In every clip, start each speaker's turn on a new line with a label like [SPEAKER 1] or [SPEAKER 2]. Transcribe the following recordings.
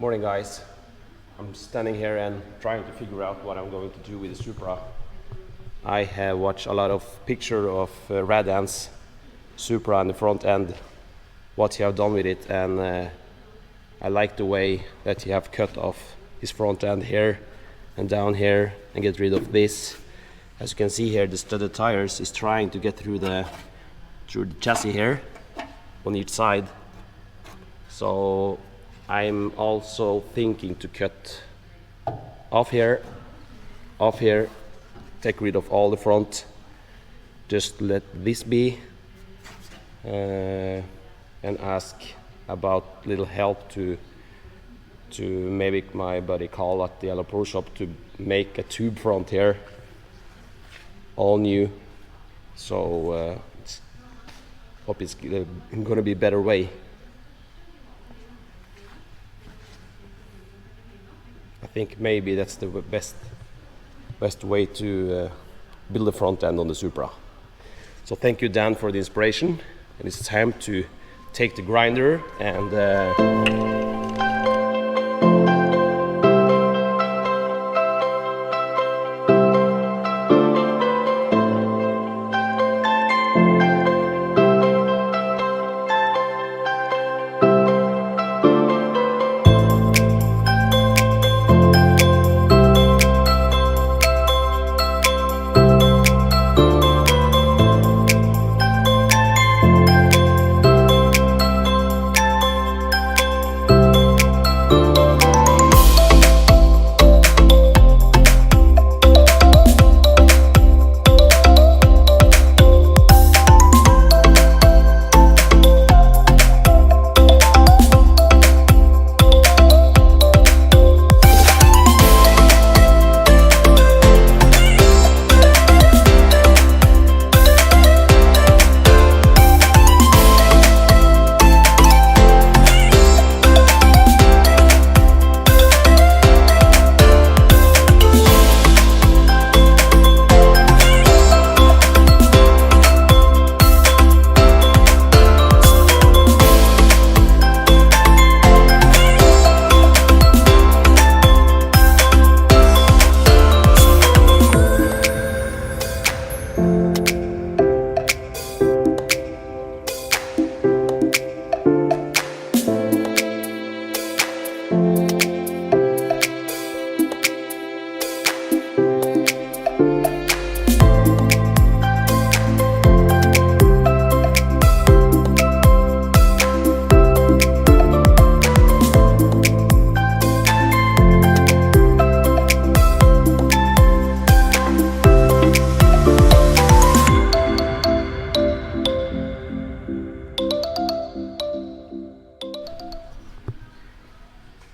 [SPEAKER 1] Morning guys, I'm standing here and trying to figure out what I'm going to do with the Supra. I have watched a lot of pictures of Radan's Supra on the front end, what he have done with it, and I like the way that he have cut off his front end here and down here and get rid of this. As you can see here, the studded tires is trying to get through the chassis here on each side. So I'm also thinking to cut off here, take rid of all the front, just let this be, and ask about little help to maybe my buddy Carl at the Yellow Pro Shop to make a tube front here, all new. So hope it's gonna be a better way. I think maybe that's the best way to build the front end on the Supra. So thank you, Dan, for the inspiration, and it's time to take the grinder and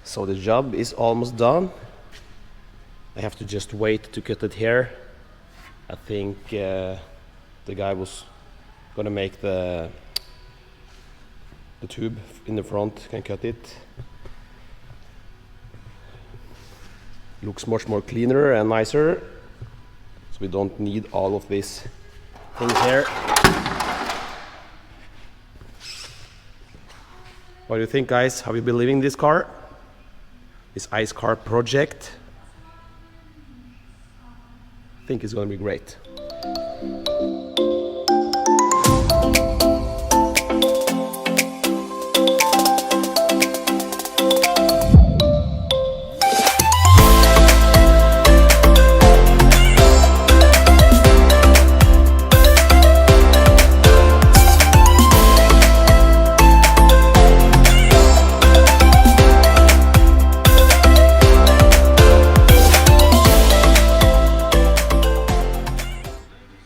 [SPEAKER 1] so the job is almost done. I have to just wait to cut it here. I think the guy was gonna make the tube in the front, can cut it. Looks much more cleaner and nicer, so we don't need all of these things here. What do you think, guys? Have you been living this car? This ice car project? I think it's going to be great.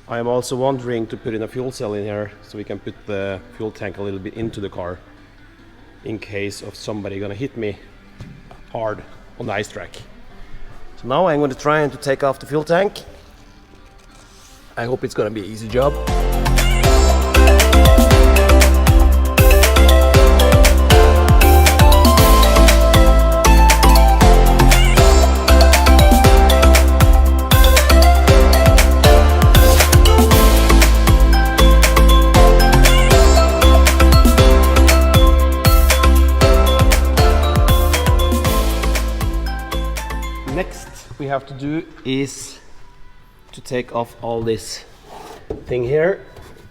[SPEAKER 1] I'm also wondering to put in a fuel cell in here so we can put the fuel tank a little bit into the car in case of somebody gonna hit me hard on the ice track. So now I'm going to try to take off the fuel tank. I hope it's gonna be an easy job. we have to do is to take off all this thing here.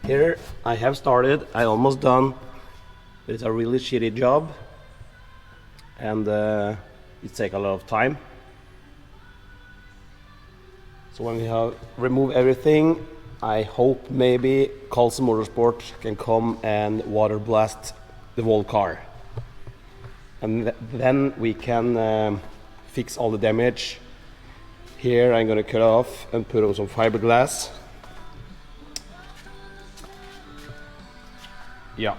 [SPEAKER 1] Here I have started, I almost done. It's a really shitty job, and it takes a lot of time. So when we have removed everything, I hope maybe Carlsen Motorsport can come and water blast the whole car, and then we can fix all the damage. Here I'm gonna cut off and put on some fiberglass. Yeah.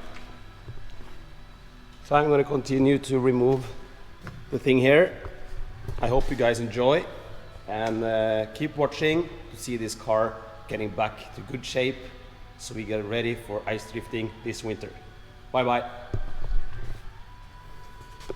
[SPEAKER 1] So I'm gonna continue to remove the thing here. I hope you guys enjoy, and keep watching to see this car getting back to good shape so we get ready for ice drifting this winter. Bye bye.